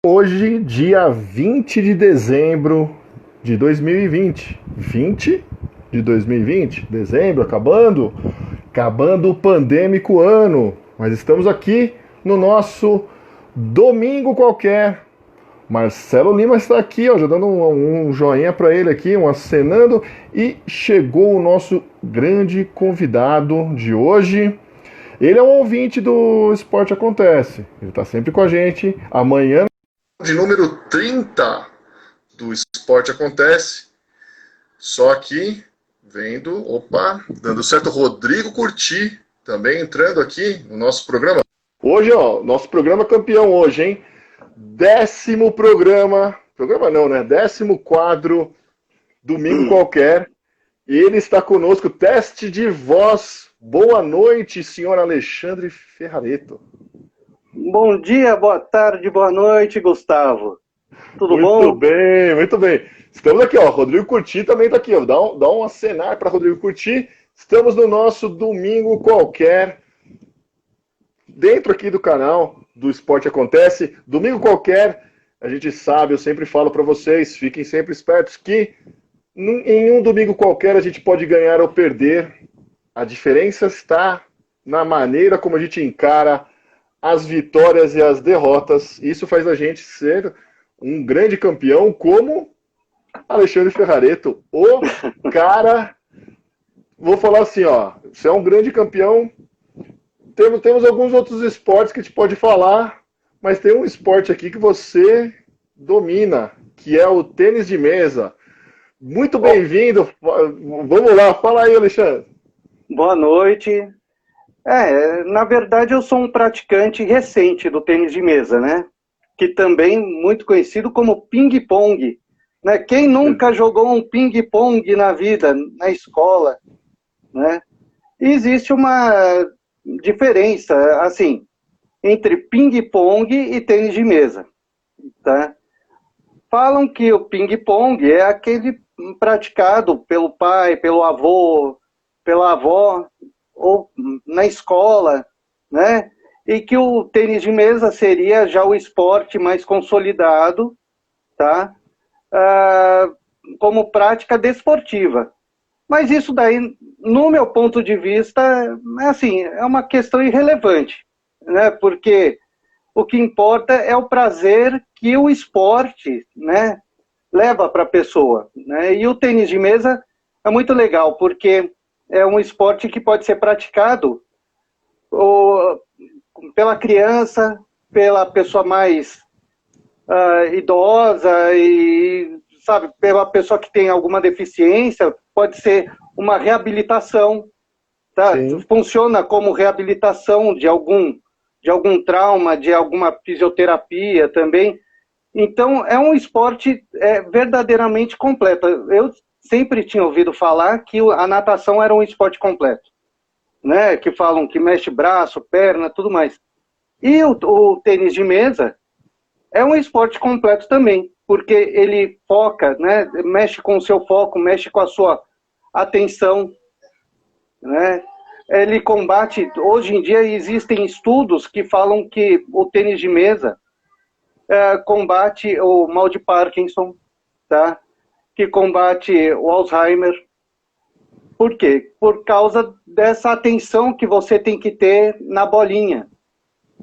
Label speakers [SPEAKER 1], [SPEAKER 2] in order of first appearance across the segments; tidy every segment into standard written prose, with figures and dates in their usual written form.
[SPEAKER 1] Hoje, dia 20 de dezembro de 2020. 20 de 2020? Dezembro, acabando o pandêmico ano. Mas estamos aqui no nosso domingo qualquer. Marcelo Lima está aqui, ó, já dando um joinha para ele aqui, um acenando. E chegou o nosso grande convidado de hoje. Ele é um ouvinte do Esporte Acontece. Ele está sempre com a gente. Amanhã de número 30 do Esporte Acontece. Só que dando certo, Rodrigo Curti também entrando aqui no nosso programa. Hoje, ó, nosso programa campeão hoje, hein? 10º programa não, né? 10º quadro, domingo qualquer. E ele está conosco, teste de voz. Boa noite, senhor Alexandre Ferrareto.
[SPEAKER 2] Bom dia, boa tarde, boa noite, Gustavo. Tudo
[SPEAKER 1] muito
[SPEAKER 2] bom?
[SPEAKER 1] Muito bem, muito bem. Estamos aqui, ó. Rodrigo Curti também está aqui, ó. Dá um acenar para Rodrigo Curti. Estamos no nosso domingo qualquer, dentro aqui do canal do Esporte Acontece. Domingo qualquer, a gente sabe, eu sempre falo para vocês, fiquem sempre espertos que em um domingo qualquer a gente pode ganhar ou perder. A diferença está na maneira como a gente encara as vitórias e as derrotas. Isso faz a gente ser um grande campeão, como Alexandre Ferrareto, o cara. Vou falar assim, ó, você é um grande campeão. Temos alguns outros esportes que a gente pode falar, mas tem um esporte aqui que você domina, que é o tênis de mesa. Muito bem-vindo. Vamos lá, fala aí, Alexandre.
[SPEAKER 2] Boa noite. Na verdade eu sou um praticante recente do tênis de mesa, né? Que também muito conhecido como ping-pong. Né? Quem nunca jogou um ping-pong na vida, na escola, né? E existe uma diferença, assim, entre ping-pong e tênis de mesa, tá? Falam que o ping-pong é aquele praticado pelo pai, pelo avô, pela avó, ou na escola, né? E que o tênis de mesa seria já o esporte mais consolidado, tá? Como prática desportiva. Mas isso daí, no meu ponto de vista, é uma questão irrelevante, né? Porque o que importa é o prazer que o esporte, né, leva para a pessoa, né? E o tênis de mesa é muito legal, porque é um esporte que pode ser praticado pela criança, pela pessoa mais idosa e, sabe, pela pessoa que tem alguma deficiência, pode ser uma reabilitação, tá? Funciona como reabilitação de algum trauma, de alguma fisioterapia também. Então, é um esporte verdadeiramente completo. Eu sempre tinha ouvido falar que a natação era um esporte completo, né? Que falam que mexe braço, perna, tudo mais. E o tênis de mesa é um esporte completo também, porque ele foca, né? Mexe com o seu foco, mexe com a sua atenção, né? Ele combate, hoje em dia existem estudos que falam que o tênis de mesa combate o mal de Parkinson, tá? Que combate o Alzheimer. Por quê? Por causa dessa atenção que você tem que ter na bolinha,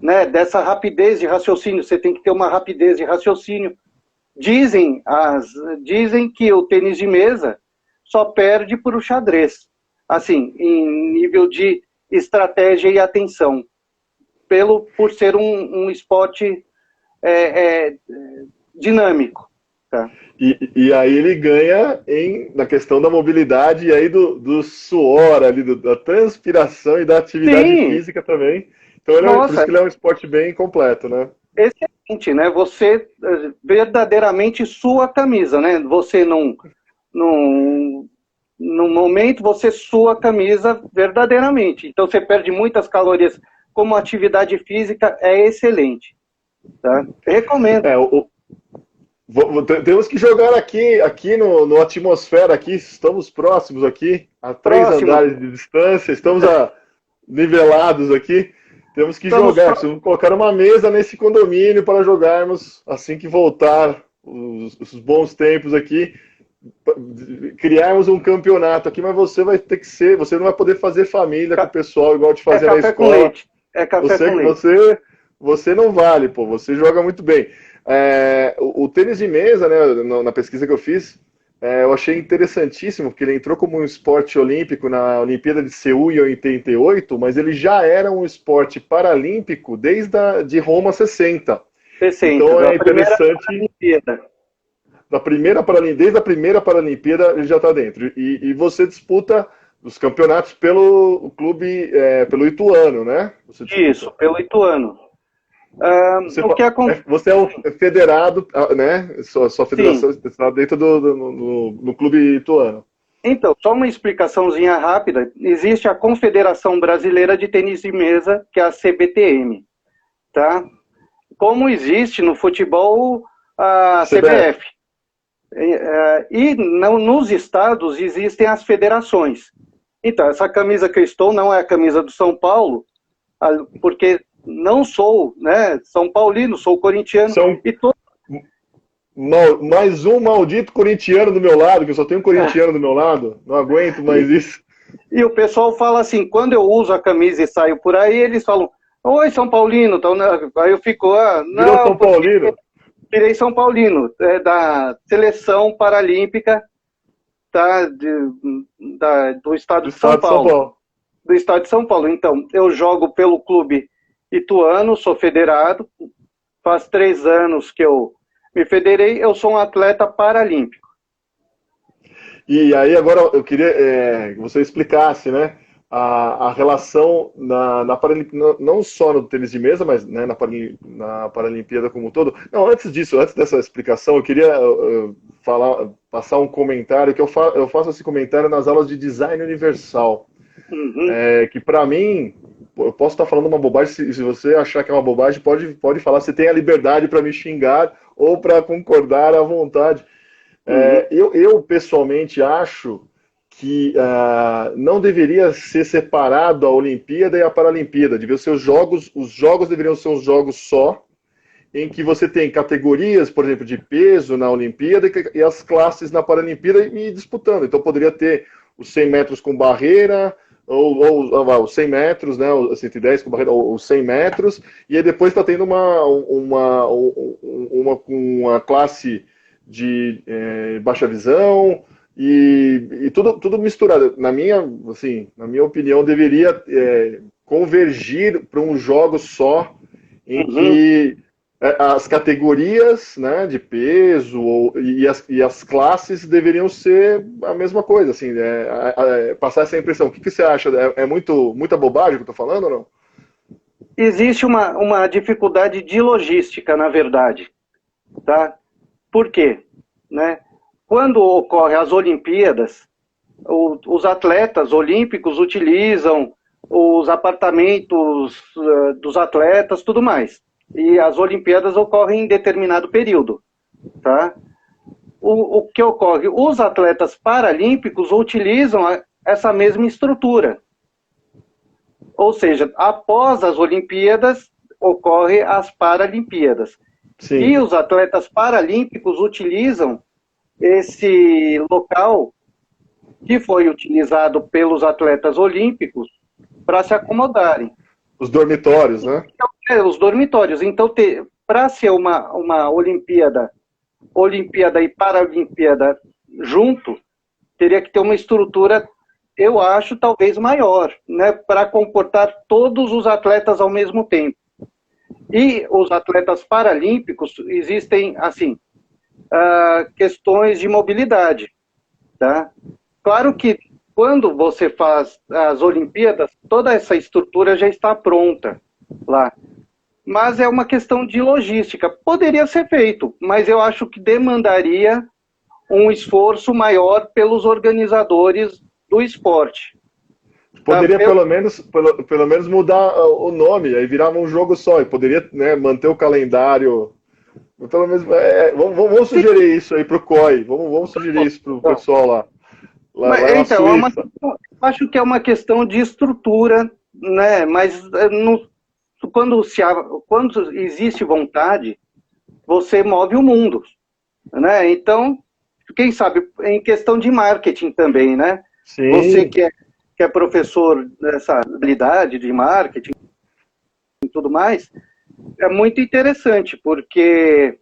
[SPEAKER 2] né? Dessa rapidez de raciocínio, você tem que ter uma rapidez de raciocínio. Dizem que o tênis de mesa só perde para o xadrez, assim, em nível de estratégia e atenção, por ser um esporte dinâmico. Tá?
[SPEAKER 1] E aí ele ganha na questão da mobilidade e aí do suor ali, da transpiração e da atividade física também. Então por isso que ele é um esporte bem completo, né?
[SPEAKER 2] Excelente, né? Você verdadeiramente sua a camisa, né? Você num momento você sua a camisa verdadeiramente. Então você perde muitas calorias. Como atividade física é excelente. Tá? Recomendo.
[SPEAKER 1] Temos que jogar aqui no Atmosfera, aqui, estamos próximos aqui, a 3 andares de distância, estamos nivelados aqui. Temos que jogar, precisamos colocar uma mesa nesse condomínio para jogarmos assim que voltar os bons tempos aqui, criarmos um campeonato aqui, mas você vai ter que ser, você não vai poder fazer família com o pessoal igual te fazia na escola. Com leite.
[SPEAKER 2] É café com
[SPEAKER 1] leite. Você não vale, pô, você joga muito bem. O tênis de mesa, né, na pesquisa que eu fiz, eu achei interessantíssimo, porque ele entrou como um esporte olímpico na Olimpíada de Seul em 88, mas ele já era um esporte paralímpico desde de Roma 60. Então é interessante. Desde a primeira Paralimpíada ele já está dentro. E você disputa os campeonatos pelo clube, pelo Ituano, né?
[SPEAKER 2] Isso, pelo Ituano.
[SPEAKER 1] Você é um federado, né? Sua federação está dentro do clube ituano.
[SPEAKER 2] Então, só uma explicaçãozinha rápida. Existe a Confederação Brasileira de Tênis de Mesa, que é a CBTM. Tá? Como existe no futebol a CBF. E nos estados existem as federações. Então, essa camisa que eu estou não é a camisa do São Paulo, porque não sou, né, São Paulino, sou corintiano.
[SPEAKER 1] Mais um maldito corintiano do meu lado, que eu só tenho um corintiano do meu lado, não aguento mais isso.
[SPEAKER 2] E o pessoal fala assim, quando eu uso a camisa e saio por aí, eles falam, oi, São Paulino. Então, aí eu fico,
[SPEAKER 1] não, São Paulino?
[SPEAKER 2] Virei São Paulino, da Seleção Paralímpica do estado de São Paulo. Do estado de São Paulo. Então, eu jogo pelo clube Ituano, sou federado, faz 3 anos que eu me federei, eu sou um atleta paralímpico.
[SPEAKER 1] E aí agora eu queria que você explicasse, né, a relação na Paralimpíada, não só no tênis de mesa, mas, né, na Paralimpíada como um todo. Não, antes dessa explicação, eu queria passar um comentário, que eu faço esse comentário nas aulas de design universal.
[SPEAKER 2] Uhum.
[SPEAKER 1] Que para mim, eu posso estar falando uma bobagem, se você achar que é uma bobagem, pode falar, você tem a liberdade para me xingar ou para concordar à vontade. Eu pessoalmente acho que não deveria ser separado a Olimpíada e a Paralimpíada, deveria ser os jogos deveriam ser uns jogos só, em que você tem categorias, por exemplo, de peso na Olimpíada e as classes na Paralimpíada e disputando. Então poderia ter os 100 metros com barreira, ou os 100 metros, né, os 110 com barreira, ou os 100 metros, e aí depois está tendo uma classe de baixa visão, e tudo misturado. Na minha opinião, deveria convergir para um jogo só, em que as categorias, né, de peso e as classes deveriam ser a mesma coisa, assim, passar essa impressão. O que você acha? Muita bobagem que eu estou falando ou não?
[SPEAKER 2] Existe uma dificuldade de logística, na verdade. Tá? Por quê? Né? Quando ocorrem as Olimpíadas, os atletas olímpicos utilizam os apartamentos dos atletas, tudo mais. E as Olimpíadas ocorrem em determinado período. Tá? O que ocorre? Os atletas paralímpicos utilizam essa mesma estrutura. Ou seja, após as Olimpíadas, ocorrem as Paralimpíadas. Sim. E os atletas paralímpicos utilizam esse local que foi utilizado pelos atletas olímpicos para se acomodarem.
[SPEAKER 1] Os dormitórios, né?
[SPEAKER 2] Os dormitórios. Então, para ser uma Olimpíada e Paralimpíada junto, teria que ter uma estrutura, eu acho, talvez maior, né, para comportar todos os atletas ao mesmo tempo. E os atletas paralímpicos, existem, assim, questões de mobilidade. Tá? Claro que quando você faz as Olimpíadas, toda essa estrutura já está pronta lá. Mas é uma questão de logística. Poderia ser feito, mas eu acho que demandaria um esforço maior pelos organizadores do esporte.
[SPEAKER 1] Poderia pelo menos mudar o nome, aí virava um jogo só, e poderia, né, manter o calendário. Pelo menos, vamos sugerir isso aí pro COI, vamos sugerir isso pro pessoal lá.
[SPEAKER 2] Então, acho que é uma questão de estrutura, né? Mas quando existe vontade, você move o mundo, né? Então, quem sabe, em questão de marketing também, né?
[SPEAKER 1] Sim.
[SPEAKER 2] Você que é professor dessa habilidade de marketing e tudo mais, é muito interessante, porque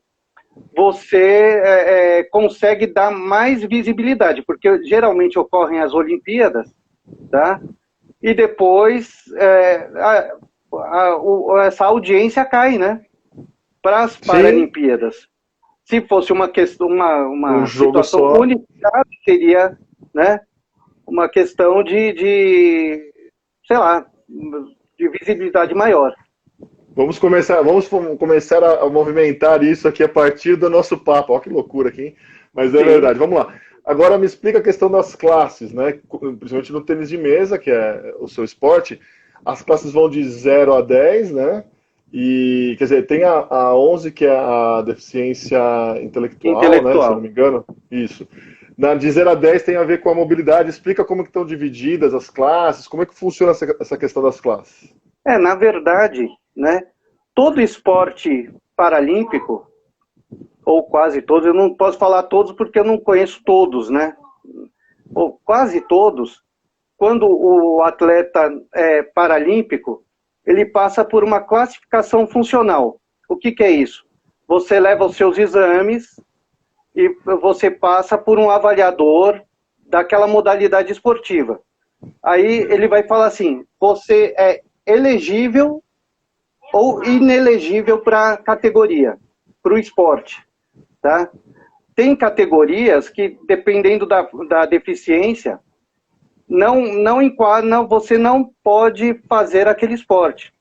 [SPEAKER 2] você consegue dar mais visibilidade, porque geralmente ocorrem as Olimpíadas, tá? E depois essa audiência cai, né? Para as Paralimpíadas. Se fosse uma questão, uma
[SPEAKER 1] jogo
[SPEAKER 2] situação
[SPEAKER 1] só,
[SPEAKER 2] unificada, seria, né, uma questão de, sei lá, de visibilidade maior.
[SPEAKER 1] Vamos começar a movimentar isso aqui a partir do nosso papo. Olha que loucura aqui, hein? Mas é verdade. Vamos lá. Agora me explica a questão das classes, né? Principalmente no tênis de mesa, que é o seu esporte. As classes vão de 0 a 10, né? E, quer dizer, tem a 11, que é a deficiência intelectual, né? Se eu não me engano. Isso. De 0 a 10 tem a ver com a mobilidade. Explica como que estão divididas as classes, como é que funciona essa questão das classes.
[SPEAKER 2] Na verdade, né, todo esporte paralímpico, ou quase todos, eu não posso falar todos porque eu não conheço todos, né? Ou quase todos, quando o atleta é paralímpico, ele passa por uma classificação funcional. O que é isso? Você leva os seus exames e você passa por um avaliador daquela modalidade esportiva. Aí ele vai falar assim, você é elegível ou inelegível para a categoria, para o esporte. Tá? Tem categorias que, dependendo da deficiência, você não pode fazer aquele esporte.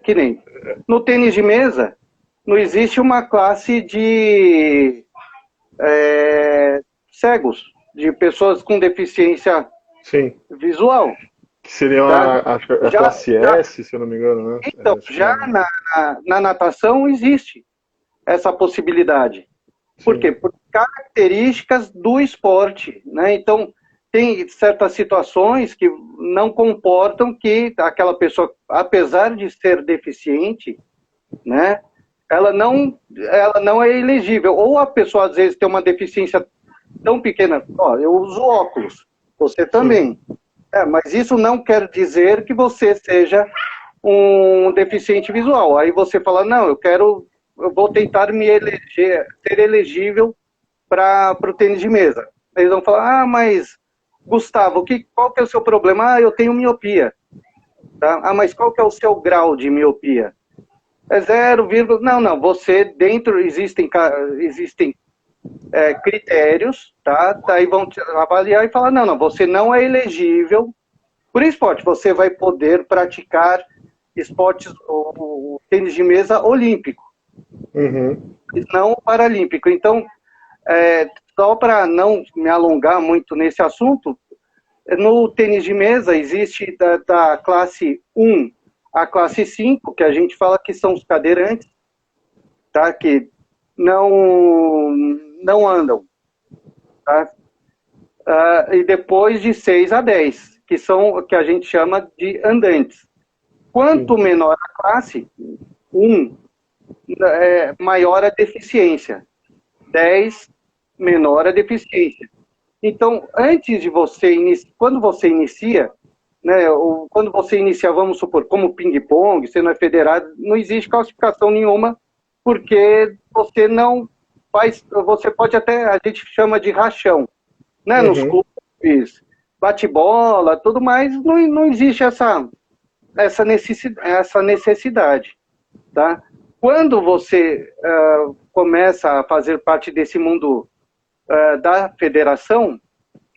[SPEAKER 2] Que nem no tênis de mesa, não existe uma classe de cegos, de pessoas com deficiência visual.
[SPEAKER 1] Que seria a classe S, se eu não me engano, né?
[SPEAKER 2] Então, na natação existe essa possibilidade. Por quê? Por características do esporte, né? Então, tem certas situações que não comportam que aquela pessoa, apesar de ser deficiente, né, ela não é elegível. Ou a pessoa, às vezes, tem uma deficiência tão pequena. Eu uso óculos, você também. Mas isso não quer dizer que você seja um deficiente visual. Aí você fala, não, eu vou tentar ser elegível para o tênis de mesa. Eles vão falar, mas Gustavo, qual que é o seu problema? Eu tenho miopia. Tá? Mas qual que é o seu grau de miopia? É 0, não, você dentro existem critérios, tá? Daí vão te avaliar e falar, não, você não é elegível por esporte, você vai poder praticar esportes, o tênis de mesa olímpico, não paralímpico. Então, só para não me alongar muito nesse assunto, no tênis de mesa existe da classe 1 a classe 5, que a gente fala que são os cadeirantes, tá? Que não andam. Tá? E depois de 6 a 10, que são o que a gente chama de andantes. Quanto menor a classe, 1, maior a deficiência. 10, menor a deficiência. Então, antes de quando você inicia, né, ou quando você inicia, vamos supor, como ping-pong, você não é federado, não existe classificação nenhuma, porque você não faz, você pode até, a gente chama de rachão, né, nos clubes, bate-bola, tudo mais, não existe essa necessidade, tá? Quando você começa a fazer parte desse mundo da federação,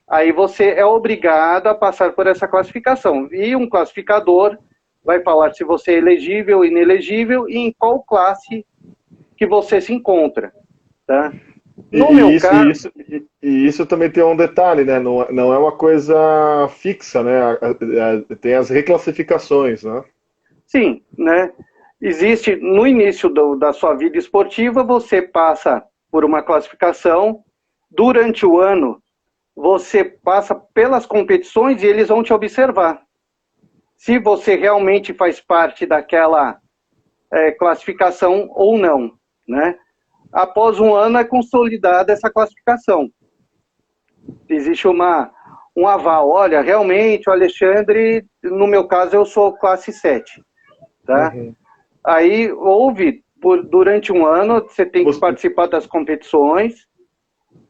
[SPEAKER 2] aí você é obrigado a passar por essa classificação. E um classificador vai falar se você é elegível, inelegível e em qual classe que você se encontra. Tá? No meu caso...
[SPEAKER 1] E isso também tem um detalhe, né? Não é uma coisa fixa, né? Tem as reclassificações, né?
[SPEAKER 2] Sim, né? Existe, no início da sua vida esportiva, você passa por uma classificação, durante o ano, você passa pelas competições e eles vão te observar. se você realmente faz parte daquela classificação ou não, né? Após um ano é consolidada essa classificação. Existe um aval. Olha, realmente o Alexandre, no meu caso, eu sou classe 7. Tá? Uhum. Aí durante um ano, você tem que participar das competições,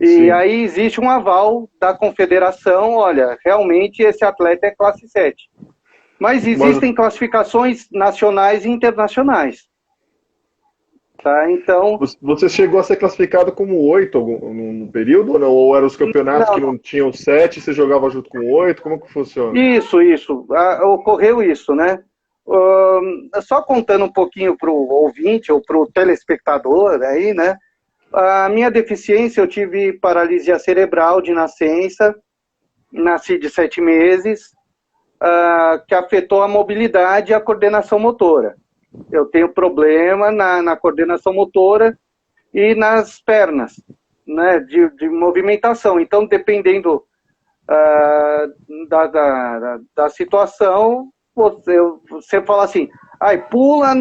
[SPEAKER 2] e Sim. aí existe um aval da confederação, olha, realmente esse atleta é classe 7. Mas existem classificações nacionais e internacionais. Tá, então...
[SPEAKER 1] Você chegou a ser classificado como 8 no período ou não? Ou eram os campeonatos que não tinham 7, você jogava junto com 8? Como que funciona?
[SPEAKER 2] Isso. Ocorreu isso, né? Só contando um pouquinho para o ouvinte ou para o telespectador aí, né? A minha deficiência, eu tive paralisia cerebral de nascença, nasci de 7 meses, que afetou a mobilidade e a coordenação motora. Eu tenho problema na coordenação motora e nas pernas, né, de movimentação. Então, dependendo da situação, você fala assim, pula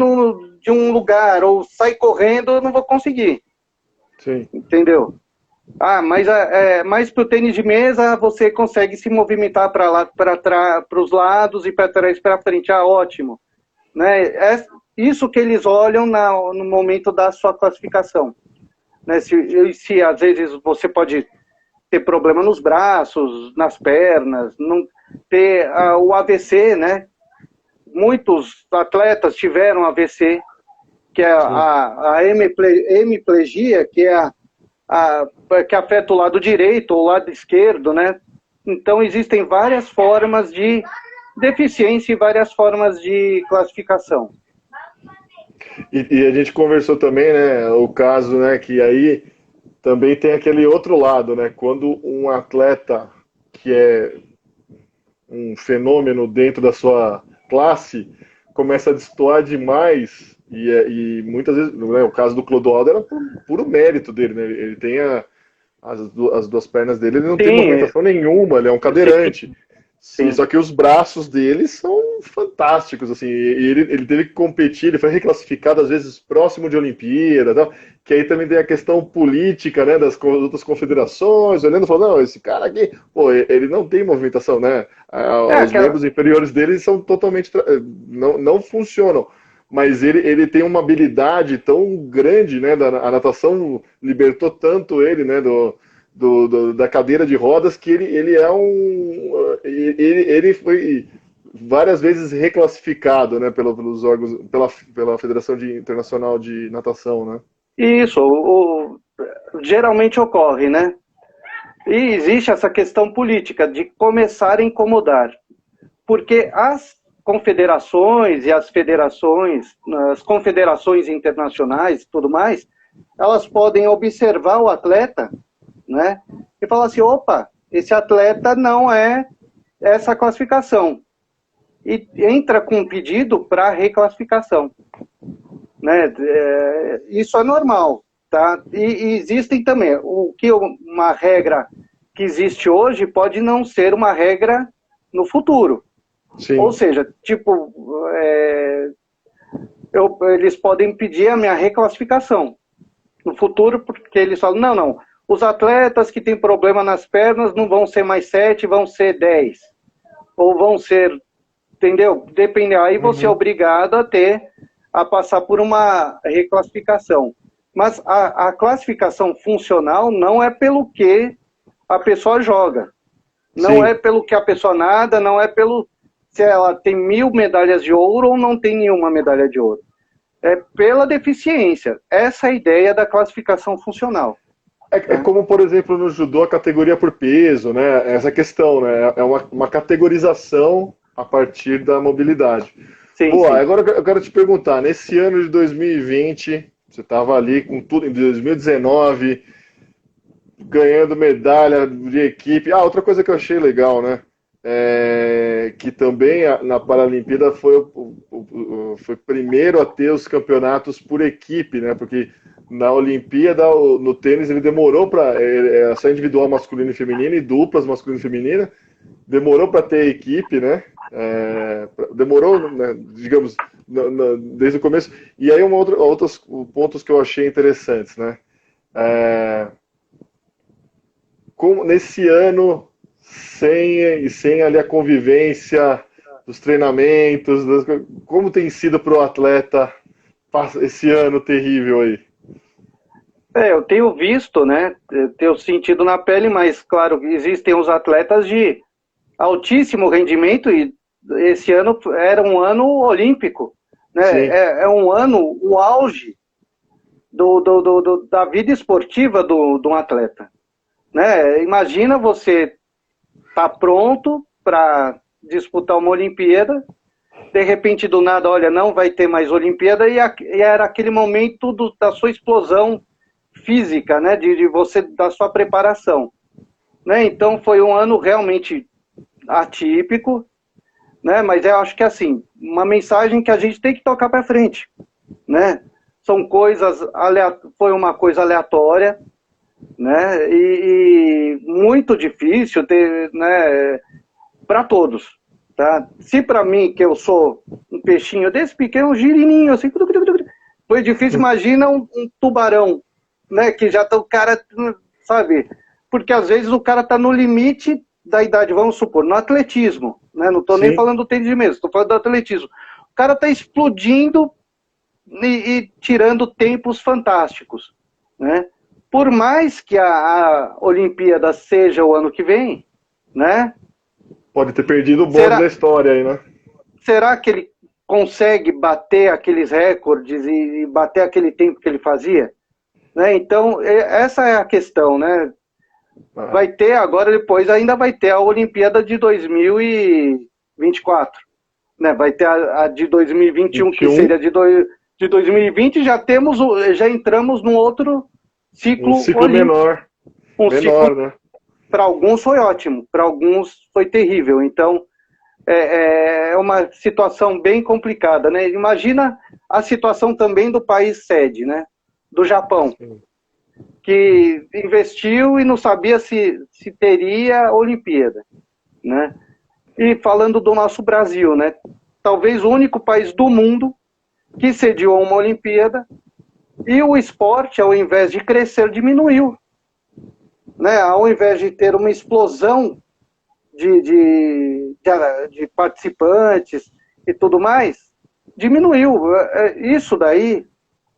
[SPEAKER 2] de um lugar ou sai correndo, eu não vou conseguir.
[SPEAKER 1] Sim.
[SPEAKER 2] Entendeu? Mas para o tênis de mesa você consegue se movimentar para lá, para os lados e para trás, para frente. Ótimo. Né? É isso que eles olham no momento da sua classificação. Né? Se às vezes você pode ter problema nos braços, nas pernas, não ter o AVC, né? Muitos atletas tiveram AVC, que é a hemiplegia, que é que afeta o lado direito ou o lado esquerdo, né? Então existem várias formas de deficiência e várias formas de classificação.
[SPEAKER 1] E a gente conversou também, né, o caso, né, que aí também tem aquele outro lado, né, quando um atleta que é um fenômeno dentro da sua classe começa a destoar demais, e muitas vezes, né, o caso do Clodoaldo era puro mérito dele, né, ele tem as duas pernas dele, ele não tem movimentação nenhuma, ele é um cadeirante. Sim. Só que os braços dele são fantásticos, assim, e ele teve que competir, ele foi reclassificado às vezes próximo de Olimpíada, tal, que aí também tem a questão política, né, das outras confederações, olhando e falando, não, esse cara aqui, pô, ele não tem movimentação, né, os membros inferiores dele são totalmente, não funcionam, mas ele tem uma habilidade tão grande, né, a natação libertou tanto ele, né, da cadeira de rodas, que ele é ele foi várias vezes reclassificado, né, pelos órgãos, pela Federação Internacional de Natação, né?
[SPEAKER 2] Isso, geralmente ocorre, né? E existe essa questão política de começar a incomodar, porque as confederações e as federações, as confederações internacionais e tudo mais, elas podem observar o atleta, né? E falar assim, opa, esse atleta não é essa classificação. E entra com um pedido para reclassificação. Né? Isso é normal. Tá? E existem também, uma regra que existe hoje pode não ser uma regra no futuro.
[SPEAKER 1] Sim.
[SPEAKER 2] Ou seja, tipo, eles podem pedir a minha reclassificação no futuro, porque eles falam, não, os atletas que têm problema nas pernas não vão ser mais 7, vão ser 10. Ou vão ser, entendeu? Depende, aí você é obrigado a passar por uma reclassificação. Mas a classificação funcional não é pelo que a pessoa joga. Não é pelo que a pessoa nada, não é pelo se ela tem 1000 medalhas de ouro ou não tem nenhuma medalha de ouro. É pela deficiência. Essa é a ideia da classificação funcional.
[SPEAKER 1] É como, por exemplo, no judô, a categoria por peso, né? Essa questão, né? É uma categorização a partir da mobilidade.
[SPEAKER 2] Sim.
[SPEAKER 1] Agora eu quero te perguntar, nesse ano de 2020, você estava ali com tudo, em 2019, ganhando medalha de equipe. Outra coisa que eu achei legal, né? Que também na Paralimpíada foi primeiro a ter os campeonatos por equipe, né? Porque na Olimpíada, no tênis, ele demorou para só individual masculino e feminino e duplas masculino e feminina, demorou para ter equipe, né? Demorou, né, digamos, desde o começo. E aí outros pontos que eu achei interessantes, né? Como nesse ano, sem ali a convivência dos treinamentos, como tem sido para o atleta esse ano terrível aí?
[SPEAKER 2] Eu tenho visto, né? Eu tenho sentido na pele, mas, claro, existem os atletas de altíssimo rendimento e esse ano era um ano olímpico, né?
[SPEAKER 1] Sim,
[SPEAKER 2] É um ano, o auge da vida esportiva de um atleta, né? Imagina você tá pronto para disputar uma Olimpíada, de repente do nada, olha, não vai ter mais Olimpíada e era aquele momento da sua explosão física, né? De você da sua preparação, né? Então foi um ano realmente atípico, né? Mas eu acho que assim, uma mensagem que a gente tem que tocar para frente, né? São coisas foi uma coisa aleatória, né? E muito difícil ter, né? Para todos, tá? Se para mim que eu sou um peixinho desse pequeno, um girininho assim, foi difícil. Imagina um tubarão, né? Que já tá o cara, sabe? Porque às vezes o cara tá no limite da idade, vamos supor, no atletismo, né? Não tô nem
[SPEAKER 1] sim.
[SPEAKER 2] falando do tênis de mesa, tô falando do atletismo. O cara tá explodindo e tirando tempos fantásticos, né? Por mais que a Olimpíada seja o ano que vem, né?
[SPEAKER 1] Pode ter perdido o bonde da história aí, né?
[SPEAKER 2] Será que ele consegue bater aqueles recordes e bater aquele tempo que ele fazia? Né? Então, essa é a questão, né? Vai ter agora, depois ainda vai ter a Olimpíada de 2024. Né? Vai ter a de 2021, 21. Que seria de 2020, já entramos num outro ciclo
[SPEAKER 1] um ciclo
[SPEAKER 2] olímpico.
[SPEAKER 1] menor. Menor, né?
[SPEAKER 2] Para alguns foi ótimo, para alguns foi terrível. Então, é uma situação bem complicada, né? Imagina a situação também do país sede, né? Do Japão, que investiu e não sabia se teria Olimpíada, né? E falando do nosso Brasil, né? Talvez o único país do mundo que sediou uma Olimpíada e o esporte, ao invés de crescer, diminuiu, né? Ao invés de ter uma explosão de participantes e tudo mais, diminuiu. Isso daí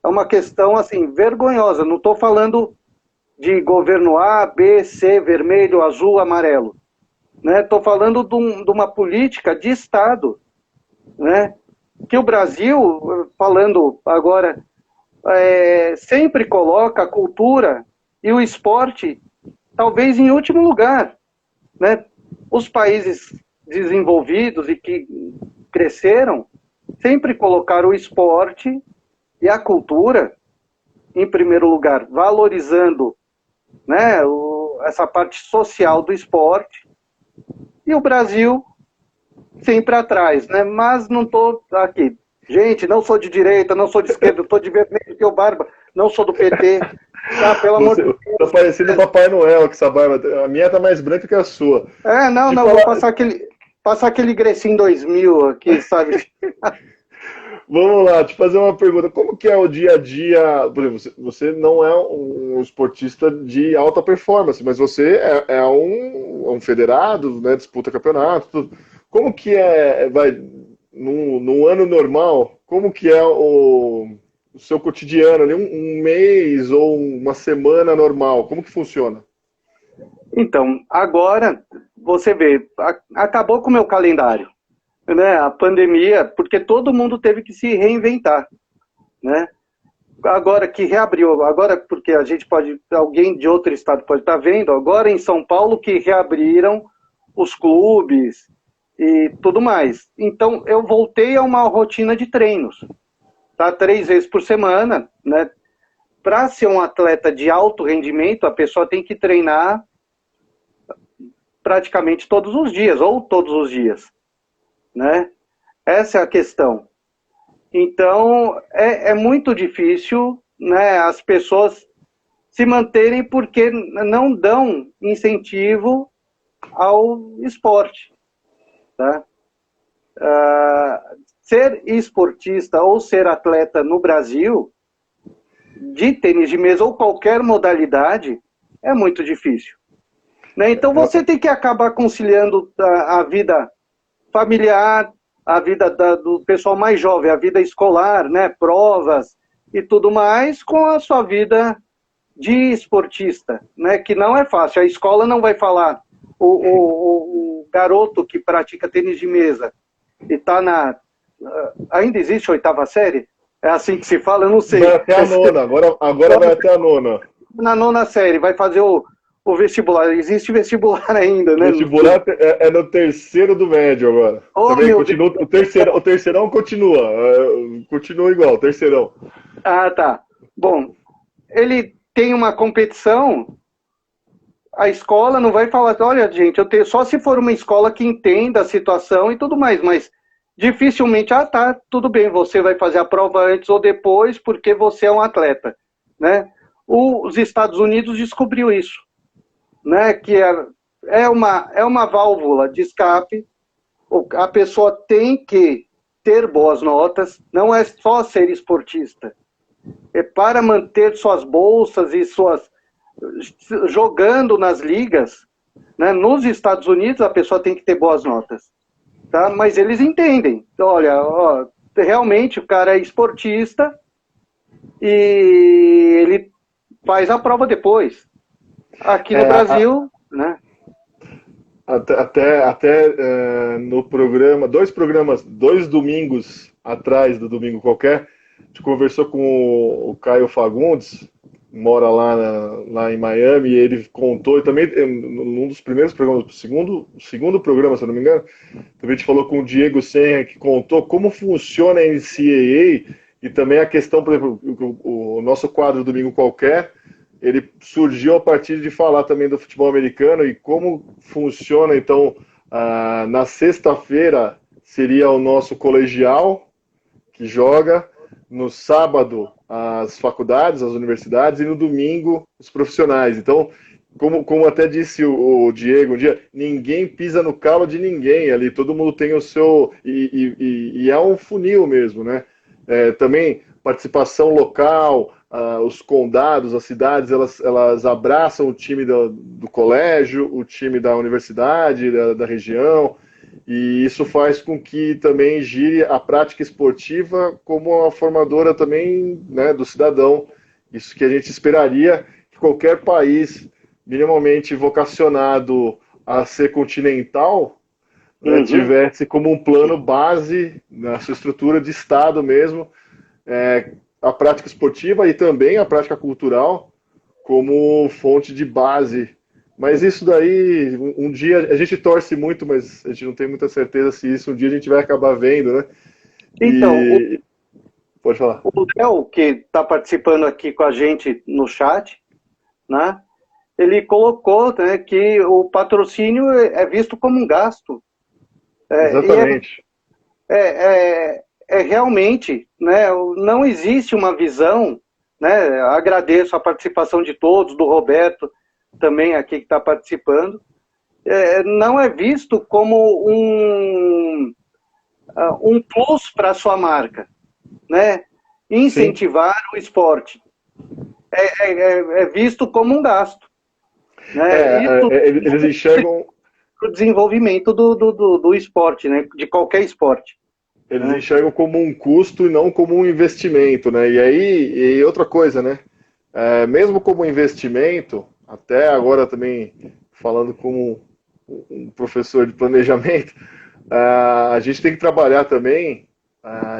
[SPEAKER 2] é uma questão assim vergonhosa. Não estou falando de governo A, B, C, vermelho, azul, amarelo. Estou falando de uma política de Estado, né? Que o Brasil, falando agora, sempre coloca a cultura e o esporte talvez em último lugar, né? Os países desenvolvidos e que cresceram sempre colocaram o esporte e a cultura em primeiro lugar, valorizando, né, essa parte social do esporte, e o Brasil sempre atrás, né? Mas não estou aqui. Gente, não sou de direita, não sou de esquerda, estou de vermelho que o barba, não sou do PT. Tá, pelo amor de Deus.
[SPEAKER 1] Tá parecendo o Papai Noel com essa barba. A minha tá mais branca que a sua.
[SPEAKER 2] Vou passar aquele Grecinho 2000 aqui, sabe?
[SPEAKER 1] Vamos lá, te fazer uma pergunta. Como que é o dia a dia? Por exemplo, você não é um esportista de alta performance, mas você é um federado, né? Disputa campeonato, tudo. Como que num ano normal, como que é o seu cotidiano, ali, um mês ou uma semana normal? Como que funciona?
[SPEAKER 2] Então, agora, você vê, acabou com o meu calendário, né? A pandemia, porque todo mundo teve que se reinventar, né? Agora que reabriu, agora porque a gente alguém de outro estado pode estar vendo, agora em São Paulo que reabriram os clubes e tudo mais. Então, eu voltei a uma rotina de treinos, tá? 3 vezes por semana, né? Para ser um atleta de alto rendimento, a pessoa tem que treinar praticamente todos os dias, ou todos os dias, né? Essa é a questão. Então, é muito difícil, né, as pessoas se manterem porque não dão incentivo ao esporte, tá? ser esportista ou ser atleta no Brasil, de tênis de mesa ou qualquer modalidade, é muito difícil. Né? Então você tem que acabar conciliando a vida familiar, a vida do pessoal mais jovem, a vida escolar, né? Provas e tudo mais, com a sua vida de esportista, né? Que não é fácil. A escola não vai falar. O garoto que pratica tênis de mesa e está na... Ainda existe a 8ª série? É assim que se fala? Eu não sei.
[SPEAKER 1] Vai até a nona, agora vai até a nona.
[SPEAKER 2] Na 9ª série, vai fazer o vestibular. Existe vestibular ainda, né?
[SPEAKER 1] O vestibular é no terceiro do médio agora.
[SPEAKER 2] Oh,
[SPEAKER 1] também continua, o terceirão continua. Continua igual, o terceirão.
[SPEAKER 2] Ah, tá. Bom, ele tem uma competição, a escola não vai falar, olha, gente, eu tenho, só se for uma escola que entenda a situação e tudo mais, mas dificilmente, tá, tudo bem, você vai fazer a prova antes ou depois, porque você é um atleta, né? Os Estados Unidos descobriu isso, né? Que é uma válvula de escape, a pessoa tem que ter boas notas, não é só ser esportista, é para manter suas bolsas e jogando nas ligas, né? Nos Estados Unidos a pessoa tem que ter boas notas, tá? Mas eles entendem, olha, realmente o cara é esportista e ele faz a prova depois. Aqui no Brasil, né?
[SPEAKER 1] Até no programa, dois domingos atrás do Domingo Qualquer, a gente conversou com o Caio Fagundes, mora lá em Miami, e ele contou, e também num dos primeiros programas, o segundo programa, se eu não me engano, também a gente falou com o Diego Senra, que contou como funciona a NCAA, e também a questão, por exemplo, o nosso quadro Domingo Qualquer, ele surgiu a partir de falar também do futebol americano e como funciona, então, na sexta-feira seria o nosso colegial, que joga, no sábado as faculdades, as universidades, e no domingo os profissionais. Então, como até disse o Diego um dia, ninguém pisa no calo de ninguém ali, todo mundo tem o seu... E é um funil mesmo, né? Também participação local, os condados, as cidades, elas abraçam o time do colégio, o time da universidade, da região, e isso faz com que também gire a prática esportiva como a formadora também, né, do cidadão. Isso que a gente esperaria que qualquer país minimamente vocacionado a ser continental, né, tivesse como um plano base na sua estrutura de Estado mesmo, a prática esportiva e também a prática cultural como fonte de base. Mas isso daí, um dia, a gente torce muito, mas a gente não tem muita certeza se isso um dia a gente vai acabar vendo, né?
[SPEAKER 2] Então,
[SPEAKER 1] pode falar.
[SPEAKER 2] O Léo, que está participando aqui com a gente no chat, né? Ele colocou, né, que o patrocínio é visto como um gasto.
[SPEAKER 1] Exatamente.
[SPEAKER 2] Realmente, né, não existe uma visão, né? Agradeço a participação de todos, do Roberto também aqui que está participando. Não é visto como um plus para a sua marca, né? Incentivar Sim. o esporte. É visto como um gasto. Né?
[SPEAKER 1] Eles enxergam
[SPEAKER 2] o desenvolvimento do esporte, né? De qualquer esporte.
[SPEAKER 1] Eles enxergam como um custo e não como um investimento, né? E outra coisa, né? Mesmo como investimento, até agora também falando como um professor de planejamento, a gente tem que trabalhar também,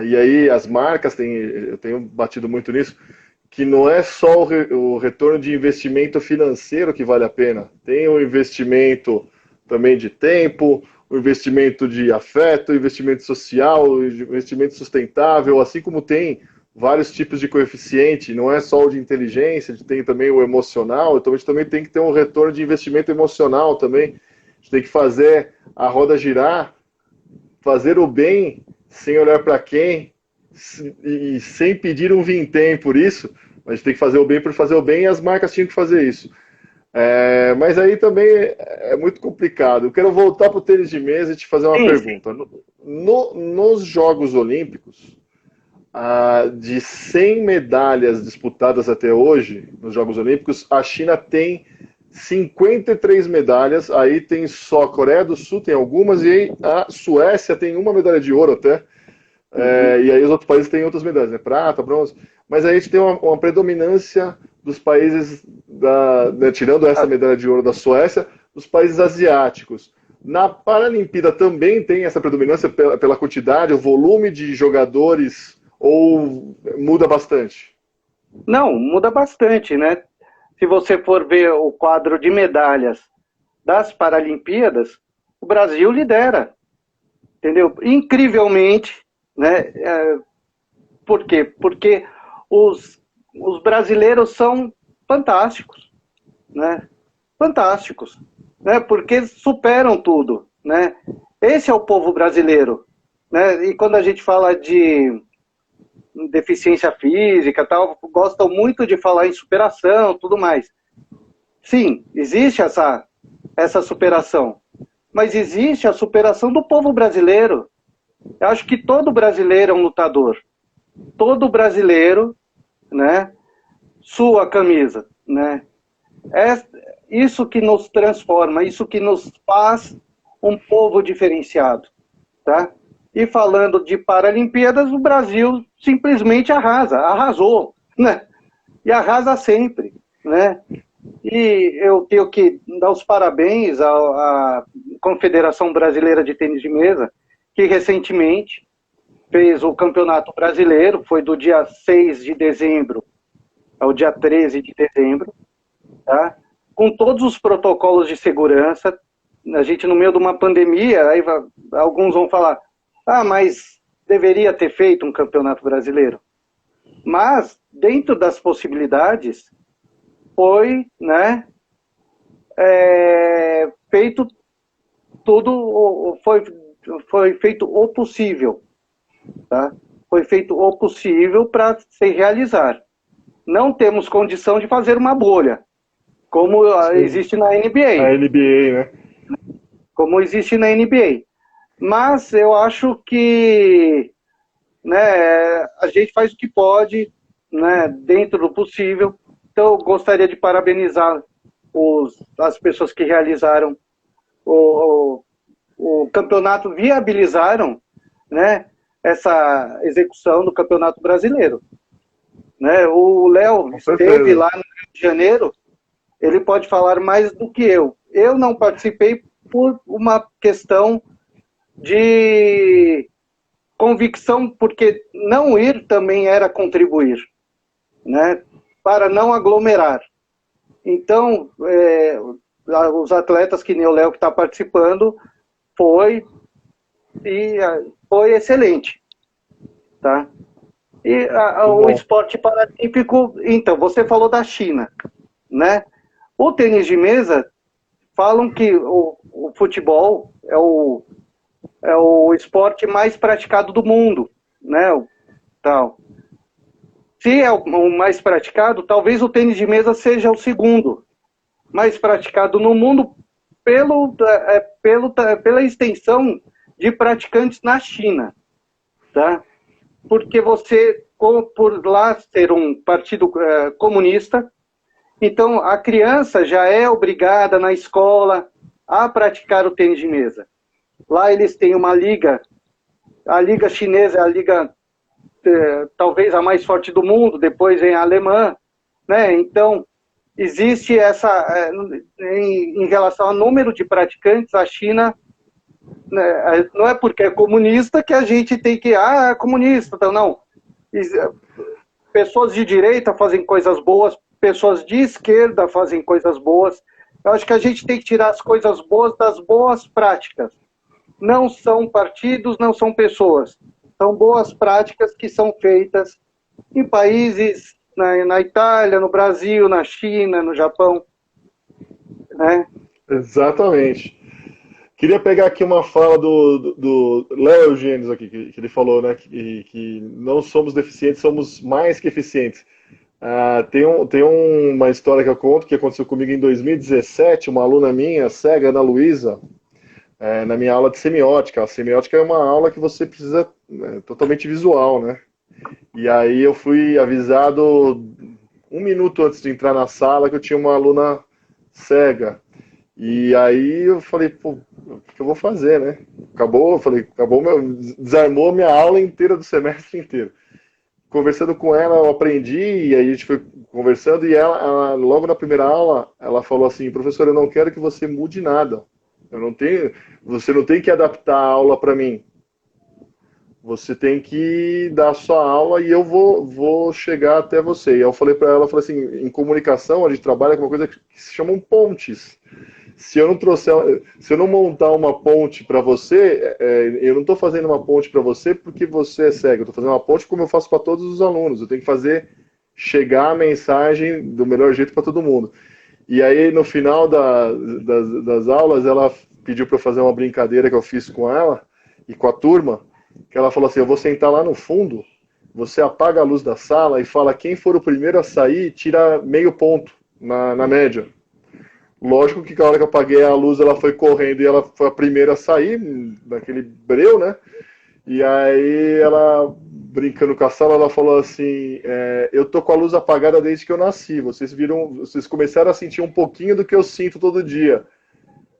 [SPEAKER 1] e aí as marcas, eu tenho batido muito nisso, que não é só o retorno de investimento financeiro que vale a pena, tem o investimento também de tempo, o investimento de afeto, o investimento social, o investimento sustentável, assim como tem vários tipos de coeficiente, não é só o de inteligência, a gente tem também o emocional, então a gente também tem que ter um retorno de investimento emocional também, a gente tem que fazer a roda girar, fazer o bem sem olhar para quem e sem pedir um vintém por isso, mas a gente tem que fazer o bem por fazer o bem e as marcas tinham que fazer isso. Mas aí também é muito complicado. Eu quero voltar para o tênis de mesa e te fazer uma
[SPEAKER 2] Sim, sim.
[SPEAKER 1] pergunta. Nos Jogos Olímpicos, de 100 medalhas disputadas até hoje, nos Jogos Olímpicos, a China tem 53 medalhas, aí tem só a Coreia do Sul, tem algumas, e aí a Suécia tem uma medalha de ouro até,
[SPEAKER 2] Uhum.
[SPEAKER 1] e aí os outros países têm outras medalhas, né? Prata, bronze, mas aí a gente tem uma predominância dos países, né, tirando essa medalha de ouro da Suécia, dos países asiáticos. Na Paralimpíada também tem essa predominância pela quantidade, o volume de jogadores, ou muda bastante?
[SPEAKER 2] Não, muda bastante, né? Se você for ver o quadro de medalhas das Paralimpíadas, o Brasil lidera, entendeu? Incrivelmente, né? Por quê? Porque os brasileiros são fantásticos, né? Fantásticos, né? Porque superam tudo, né? Esse é o povo brasileiro, né? E quando a gente fala de deficiência física, tal, gostam muito de falar em superação, tudo mais. Sim, existe essa superação, mas existe a superação do povo brasileiro. Eu acho que todo brasileiro é um lutador. Todo brasileiro, né, sua camisa, né? É isso que nos transforma, isso que nos faz um povo diferenciado, tá? E falando de Paralimpíadas, o Brasil simplesmente arrasou, né? E arrasa sempre, né? E eu tenho que dar os parabéns à Confederação Brasileira de Tênis de Mesa, que recentemente fez o Campeonato Brasileiro, foi do dia 6 de dezembro ao dia 13 de dezembro, tá? Com todos os protocolos de segurança. A gente, no meio de uma pandemia, aí alguns vão falar, mas deveria ter feito um campeonato brasileiro. Mas, dentro das possibilidades, foi, né, feito tudo, foi feito o possível, tá? Foi feito o possível para se realizar. Não temos condição de fazer uma bolha, como
[SPEAKER 1] Sim.
[SPEAKER 2] existe na
[SPEAKER 1] A
[SPEAKER 2] NBA.
[SPEAKER 1] NBA, né?
[SPEAKER 2] Como existe na NBA. Mas eu acho que, né, a gente faz o que pode, né, dentro do possível. Então, eu gostaria de parabenizar as pessoas que realizaram o, o campeonato, viabilizaram, né, essa execução do Campeonato Brasileiro. Né? O Léo
[SPEAKER 1] Com
[SPEAKER 2] esteve
[SPEAKER 1] certeza.
[SPEAKER 2] lá no Rio de Janeiro, ele pode falar mais do que eu. Eu não participei por uma questão de convicção, porque não ir também era contribuir, né? Para não aglomerar. Então, os atletas que nem o Léo que está participando foi foi excelente, tá? E
[SPEAKER 1] Muito
[SPEAKER 2] o
[SPEAKER 1] bom.
[SPEAKER 2] esporte paralímpico, então, você falou da China, né? O tênis de mesa, falam que o futebol é o esporte mais praticado do mundo, né? Tal. Se é o mais praticado, talvez o tênis de mesa seja o segundo mais praticado no mundo pela extensão de praticantes na China, tá? Porque você, por lá ser um partido comunista, então a criança já é obrigada na escola a praticar o tênis de mesa. Lá eles têm uma liga, a liga chinesa é a liga talvez a mais forte do mundo, depois vem a alemã, né? Então, existe em relação ao número de praticantes, a China, né, não é porque é comunista que a gente tem que, é comunista, então não. Pessoas de direita fazem coisas boas, pessoas de esquerda fazem coisas boas. Eu acho que a gente tem que tirar as coisas boas das boas práticas. Não são partidos, não são pessoas. São boas práticas que são feitas em países, na Itália, no Brasil, na China, no Japão, né?
[SPEAKER 1] Exatamente. Queria pegar aqui uma fala do Léo Eugênio aqui, que ele falou, né, que não somos deficientes, somos mais que eficientes. Tem uma história que eu conto que aconteceu comigo em 2017, uma aluna minha, cega, Ana Luísa, na minha aula de semiótica. A semiótica é uma aula que você precisa totalmente visual, né? E aí eu fui avisado um minuto antes de entrar na sala que eu tinha uma aluna cega. E aí eu falei, pô, o que eu vou fazer, né? Desarmou minha aula inteira do semestre inteiro. Conversando com ela, eu aprendi, e aí a gente foi conversando, e logo na primeira aula, ela falou assim, professor, eu não quero que você mude nada. Você não tem que adaptar a aula para mim. Você tem que dar a sua aula e eu vou chegar até você. E eu falei para ela, falei assim, em comunicação a gente trabalha com uma coisa que se chamam pontes. Se eu não montar uma ponte para você, eu não estou fazendo uma ponte para você porque você é cego. Eu estou fazendo uma ponte como eu faço para todos os alunos. Eu tenho que fazer chegar a mensagem do melhor jeito para todo mundo. E aí, no final das aulas, ela pediu para eu fazer uma brincadeira que eu fiz com ela e com a turma, que ela falou assim, eu vou sentar lá no fundo, você apaga a luz da sala e fala quem for o primeiro a sair, tira meio ponto na média. Lógico que na hora que eu apaguei a luz, ela foi correndo e ela foi a primeira a sair, naquele breu, né? E aí ela, brincando com a sala, ela falou assim, eu tô com a luz apagada desde que eu nasci, vocês começaram a sentir um pouquinho do que eu sinto todo dia.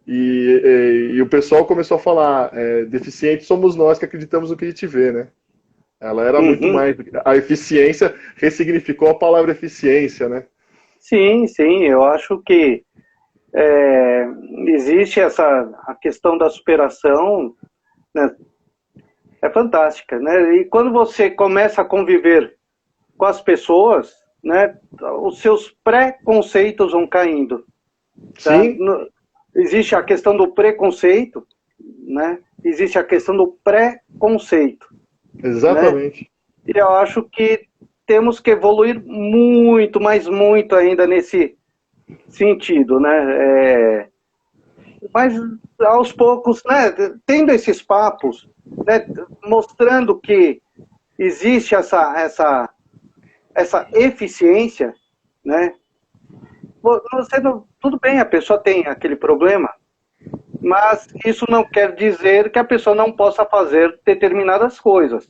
[SPEAKER 1] E o pessoal começou a falar, deficientes somos nós que acreditamos no que a gente vê, né? Ela era muito mais... A eficiência ressignificou a palavra eficiência, né?
[SPEAKER 2] Sim, sim, eu acho que existe a questão da superação, né, é fantástica, né? E quando você começa a conviver com as pessoas, né, os seus preconceitos vão caindo. Tá?
[SPEAKER 1] Sim.
[SPEAKER 2] Existe a questão do preconceito, né? Existe a questão do pré-conceito.
[SPEAKER 1] Exatamente.
[SPEAKER 2] Né? E eu acho que temos que evoluir muito, mas muito ainda nesse sentido, né? Mas aos poucos, né? Tendo esses papos, né? Mostrando que existe essa eficiência, né? Tudo bem, a pessoa tem aquele problema, mas isso não quer dizer que a pessoa não possa fazer determinadas coisas.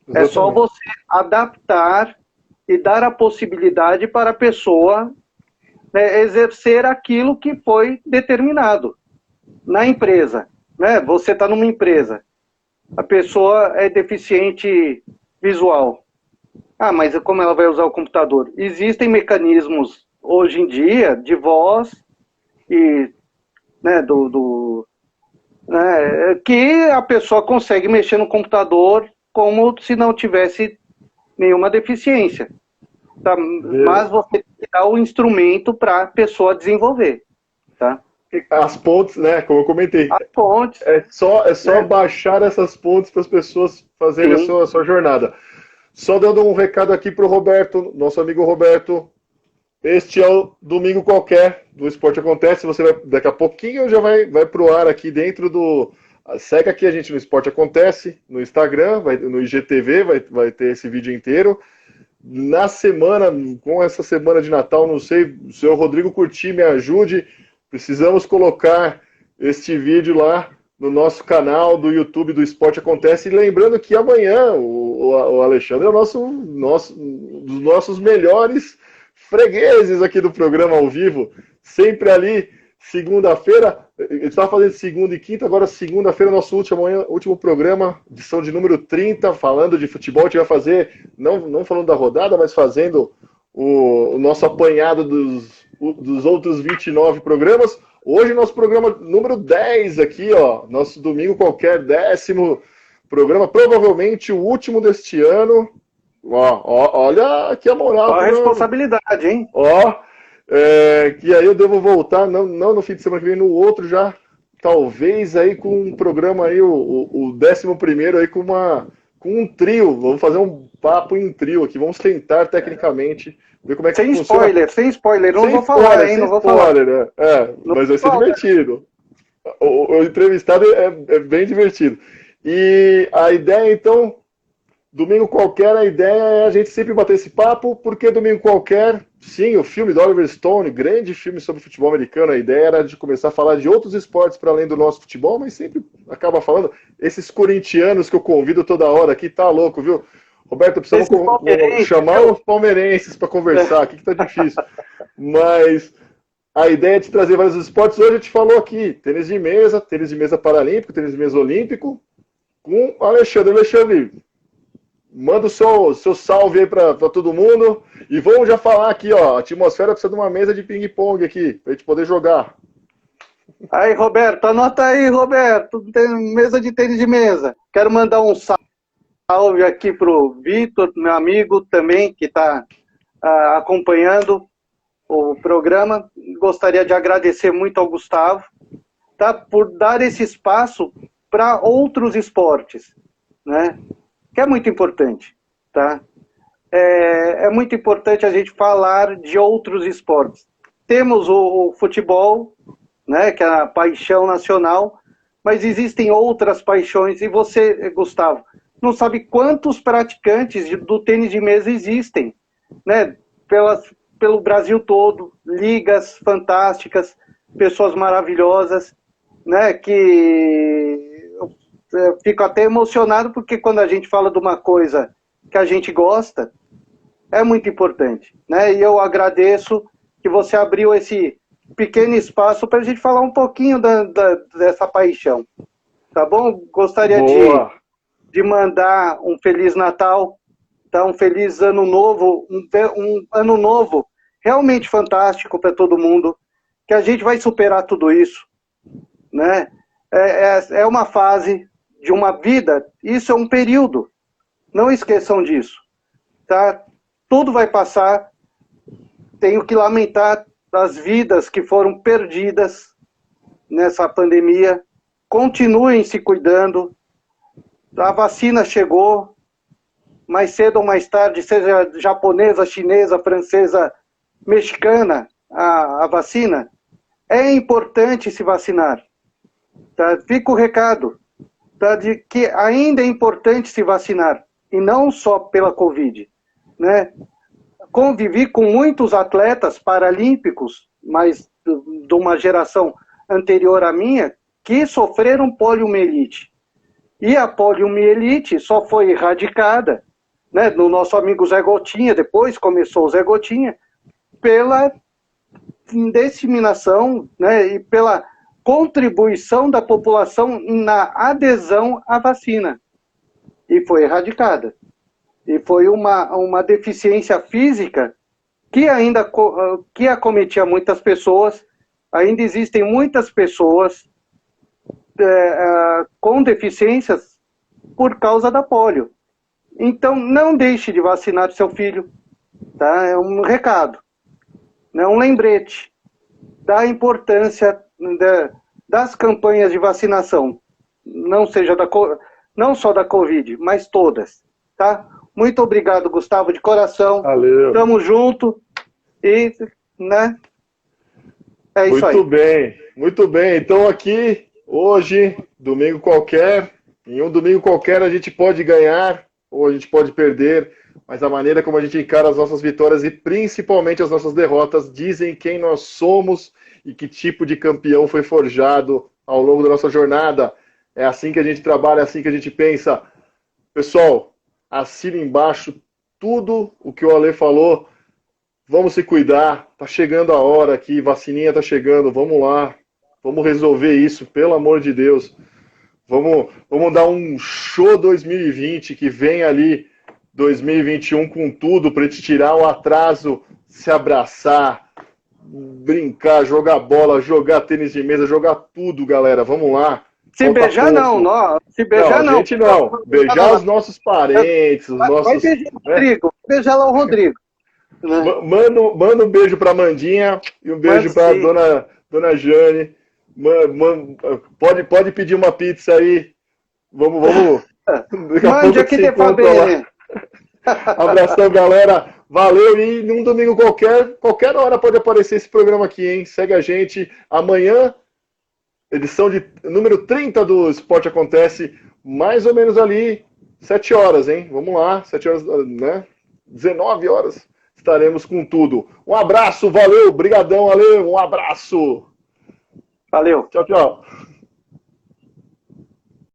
[SPEAKER 2] Exatamente. É só você adaptar e dar a possibilidade para a pessoa, né, exercer aquilo que foi determinado na empresa. Né? Você está numa empresa, a pessoa é deficiente visual. Mas como ela vai usar o computador? Existem mecanismos hoje em dia de voz e, né, que a pessoa consegue mexer no computador como se não tivesse nenhuma deficiência. Tá? Mas você tem que dar o instrumento para a pessoa desenvolver. Tá?
[SPEAKER 1] As pontes, né? Como eu comentei.
[SPEAKER 2] As pontes.
[SPEAKER 1] É só baixar essas pontes para as pessoas fazerem a sua jornada. Só dando um recado aqui para o Roberto, nosso amigo Roberto. Este é o Domingo Qualquer do Esporte Acontece. Você vai, daqui a pouquinho já vai pro ar aqui dentro do... Segue aqui a gente no Esporte Acontece, no Instagram, no IGTV, vai ter esse vídeo inteiro. Na semana, com essa semana de Natal, não sei, o senhor Rodrigo Curti, me ajude. Precisamos colocar este vídeo lá no nosso canal do YouTube do Esporte Acontece. E lembrando que amanhã o Alexandre é dos nossos melhores fregueses aqui do programa ao vivo, sempre ali, segunda-feira, ele estava fazendo segunda e quinta, agora segunda-feira, nosso último programa, edição de número 30, falando de futebol, a gente vai fazer, não falando da rodada, mas fazendo o nosso apanhado dos outros 29 programas. Hoje nosso programa número 10 aqui, ó, nosso Domingo Qualquer, 10º programa, provavelmente o último deste ano. Olha aqui a moral.
[SPEAKER 2] Olha a responsabilidade, hein?
[SPEAKER 1] Que aí eu devo voltar, não no fim de semana que vem, no outro já, talvez aí com um programa aí, o 11º aí com um trio. Vamos fazer um papo em trio aqui, vamos tentar tecnicamente ver como é que funciona.
[SPEAKER 2] Sem spoiler, não vou falar, hein? Não vou falar.
[SPEAKER 1] Né? Mas vai ser divertido. O entrevistado é bem divertido. E a ideia, então, Domingo qualquer, a ideia é a gente sempre bater esse papo, porque domingo qualquer, sim, o filme do Oliver Stone, grande filme sobre futebol americano, a ideia era de começar a falar de outros esportes para além do nosso futebol, mas sempre acaba falando, esses corintianos que eu convido toda hora aqui, tá louco, viu? Roberto, precisamos chamar os palmeirenses para conversar, aqui que tá difícil. Mas a ideia de trazer vários esportes, hoje a gente falou aqui, tênis de mesa paralímpico, tênis de mesa olímpico, com Alexandre. Alexandre, manda o seu salve aí para todo mundo. E vamos já falar aqui, ó. A atmosfera precisa de uma mesa de ping-pong aqui, pra gente poder jogar.
[SPEAKER 2] Aí, Roberto, anota aí, Roberto. Tem mesa de tênis de mesa. Quero mandar um salve aqui pro Vitor, meu amigo também, que está acompanhando o programa. Gostaria de agradecer muito ao Gustavo, tá, por dar esse espaço para outros esportes, né? Que é muito importante, tá? É muito importante a gente falar de outros esportes. Temos o futebol, né, que é a paixão nacional, mas existem outras paixões. E você, Gustavo, não sabe quantos praticantes do tênis de mesa existem, né? Pelo Brasil todo, ligas fantásticas, pessoas maravilhosas, né? Que eu fico até emocionado, porque quando a gente fala de uma coisa que a gente gosta, é muito importante, né? E eu agradeço que você abriu esse pequeno espaço para a gente falar um pouquinho dessa paixão, tá bom? Gostaria de mandar um Feliz Natal, tá? Um feliz Ano Novo, um Ano Novo realmente fantástico para todo mundo, que a gente vai superar tudo isso, né? É uma fase de uma vida, isso é um período, não esqueçam disso, tá? Tudo vai passar, tenho que lamentar as vidas que foram perdidas nessa pandemia, continuem se cuidando, a vacina chegou, mais cedo ou mais tarde, seja japonesa, chinesa, francesa, mexicana, a vacina, é importante se vacinar, tá? Fica o recado, tá, de que ainda é importante se vacinar, e não só pela Covid, né? Convivi com muitos atletas paralímpicos, mas de uma geração anterior à minha, que sofreram poliomielite. E a poliomielite só foi erradicada, né, no nosso amigo Zé Gotinha, depois começou o Zé Gotinha, pela disseminação, né, e pela contribuição da população na adesão à vacina. E foi erradicada. E foi uma deficiência física que ainda que acometia muitas pessoas. Ainda existem muitas pessoas com deficiências por causa da polio. Então, não deixe de vacinar seu filho, tá? É um recado, né? Um lembrete da importância das campanhas de vacinação, não só da Covid, mas todas, tá? Muito obrigado, Gustavo, de coração.
[SPEAKER 1] Valeu.
[SPEAKER 2] Tamo junto e, né? É isso aí.
[SPEAKER 1] Muito bem, muito bem. Então aqui, hoje, domingo qualquer, em um domingo qualquer a gente pode ganhar ou a gente pode perder, mas a maneira como a gente encara as nossas vitórias e principalmente as nossas derrotas dizem quem nós somos e que tipo de campeão foi forjado ao longo da nossa jornada. É assim que a gente trabalha, é assim que a gente pensa. Pessoal, assina embaixo tudo o que o Ale falou. Vamos se cuidar, tá chegando a hora aqui, vacininha tá chegando, vamos lá, vamos resolver isso, pelo amor de Deus. Vamos dar um show 2020 que vem ali 2021 com tudo para te tirar o atraso, se abraçar, brincar, jogar bola, jogar tênis de mesa, jogar tudo, galera. Vamos lá.
[SPEAKER 2] Se beijar não, se beijar não.
[SPEAKER 1] Gente não. Beijar os nossos parentes, os nossos.
[SPEAKER 2] Vai beijar o Rodrigo. Beijar lá o Rodrigo. Né?
[SPEAKER 1] Manda um beijo pra Mandinha e um beijo pra dona Jane. Pode pedir uma pizza aí. Vamos.
[SPEAKER 2] Mande aqui de Fabene.
[SPEAKER 1] Abração, galera. Valeu. E num domingo qualquer hora pode aparecer esse programa aqui, hein? Segue a gente. Amanhã, edição de número 30 do Esporte Acontece, mais ou menos ali, 7 horas, hein? Vamos lá, 7 horas, né? 19 horas estaremos com tudo. Um abraço, valeu, brigadão, Ale, um abraço.
[SPEAKER 2] Valeu.
[SPEAKER 1] Tchau, tchau.